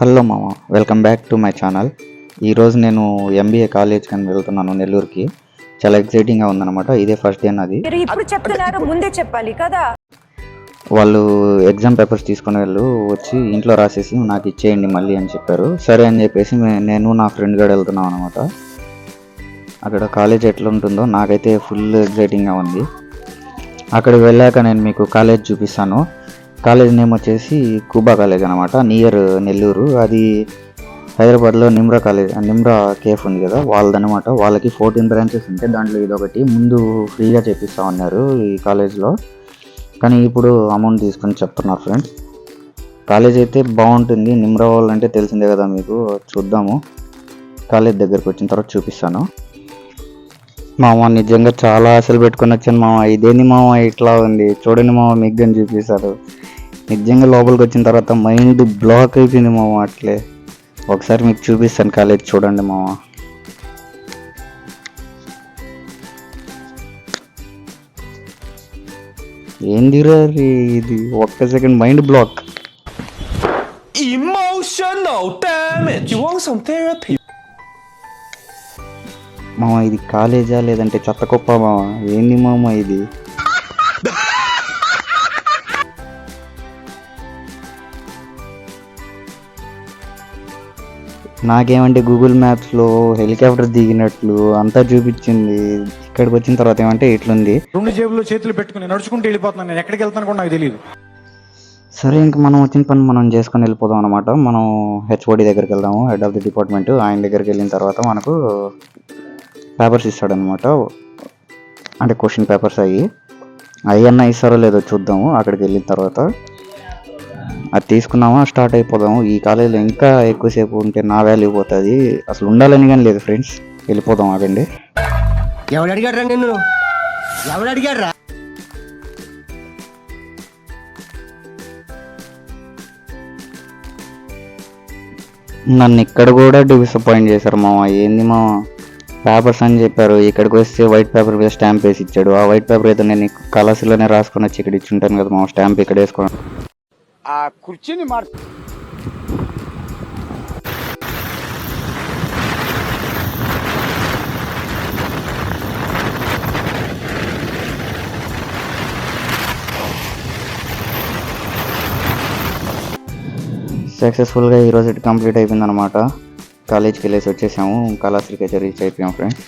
Hello మామ, welcome back to my channel. ఈరోజు నేను ఎంబీఏ కాలేజ్ అని వెళ్తున్నాను నెల్లూరుకి. చాలా ఎక్సైటింగ్గా ఉందన్నమాట. ఇదే ఫస్ట్ డే నాది. ఇప్పుడు చెప్తున్నారు, ముందే చెప్పాలి కదా. వాళ్ళు ఎగ్జామ్ పేపర్స్ తీసుకుని వచ్చి ఇంట్లో రాసేసి నాకు ఇచ్చేయండి మళ్ళీ అని చెప్పారు. సరే అని చెప్పేసి నేను నా ఫ్రెండ్ కూడా వెళ్తున్నాం అనమాట. అక్కడ కాలేజ్ ఎట్లా ఉంటుందో నాకైతే ఫుల్ ఎక్సైటింగ్గా ఉంది. అక్కడికి వెళ్ళాక నేను మీకు కాలేజ్ చూపిస్తాను. కాలేజ్ నేమ్ వచ్చేసి కూబా కాలేజ్ అనమాట, నియర్ నెల్లూరు. అది హైదరాబాద్లో నిమ్రా కేఫ్ ఉంది కదా, వాళ్ళదనమాట. వాళ్ళకి 14 బ్రాంచెస్ ఉంటాయి, దాంట్లో ఇదొకటి. ముందు ఫ్రీగా చేపిస్తా ఉన్నారు ఈ కాలేజ్లో, కానీ ఇప్పుడు అమౌంట్ తీసుకొని చెప్తున్నారు ఫ్రెండ్స్. కాలేజ్ అయితే బాగుంటుంది. నిమ్రా వాళ్ళంటే తెలిసిందే కదా మీకు. చూద్దాము, కాలేజ్ దగ్గరకు వచ్చిన తర్వాత చూపిస్తాను. మామ నిజంగా చాలా ఆశలు పెట్టుకొని వచ్చాను మామ. ఇదేంది మామ ఇట్లా ఉంది, చూడండి మామ, మీకు కానీ చూపిస్తారు. నిజంగా లోపలికి వచ్చిన తర్వాత మైండ్ బ్లాక్ అయిపోయింది మామ. అట్లే ఒకసారి మీకు చూపిస్తాను కాలేజ్, చూడండి మామ. ఏందిరా ఇది, ఒక్క second mind block. Emotional damage. You want some therapy? మామ ఇది కాలేజా లేదంటే చెత్త కుప్ప మామ? ఏంది మామ ఇది? నాకేమంటే గూగుల్ మ్యాప్స్లో హెలికాప్టర్ దిగినట్లు అంతా చూపించింది. ఇక్కడికి వచ్చిన తర్వాత ఏమంటే ఇట్లుంది. 2 జేబుల్లో చేతులు పెట్టుకుని నడుచుకుంటూ వెళ్ళిపోతున్నాను. నేను ఎక్కడికి వెళ్తాను కూడా నాకు తెలియదు. సరే, ఇంక మనం వచ్చిన పని మనం చేసుకొని వెళ్ళిపోదాం అనమాట. మనం హెచ్ఓడి దగ్గరికి వెళ్దాము, హెడ్ ఆఫ్ ది డిపార్ట్మెంట్. ఆయన దగ్గరికి వెళ్ళిన తర్వాత మనకు పేపర్స్ ఇస్తాడనమాట, అంటే క్వశ్చన్ పేపర్స్. అన్న ఇస్తారో లేదో చూద్దాము అక్కడికి వెళ్ళిన తర్వాత. అది తీసుకున్నామా స్టార్ట్ అయిపోదాము. ఈ కాలేజీలో ఇంకా ఎక్కువసేపు ఉంటే నా వాల్యూ పోతుంది. అసలు ఉండాలని కానీ లేదు ఫ్రెండ్స్. వెళ్ళిపోదాం ఆగండి. ఎవడు అడిగాడ్రా నిన్ను? ఎవడు అడిగాడ్రా? నన్ను ఇక్కడ కూడా డిసప్పాయింట్ చేశారు మామ. ఏంది మామ, పేపర్స్ అని చెప్పారు, ఇక్కడికి వస్తే వైట్ పేపర్ మీద స్టాంప్ వేసి ఇచ్చాడు. ఆ వైట్ పేపర్ అయితే నేను కలర్స్లోనే రాసుకొని వచ్చి ఇక్కడ ఇచ్చి ఉంటాను కదా మామ, స్టాంప్ ఇక్కడ వేసుకోండి. ఆ కుర్చీని మార్చు. సక్సెస్ఫుల్గా ఈరోజు కంప్లీట్ అయిపోయింది అనమాట. కాలేజ్కి వెళ్ళేసి వచ్చేసాము. కళాశ్రీకి అయితే రీచ్ అయిపోయాం ఫ్రెండ్స్.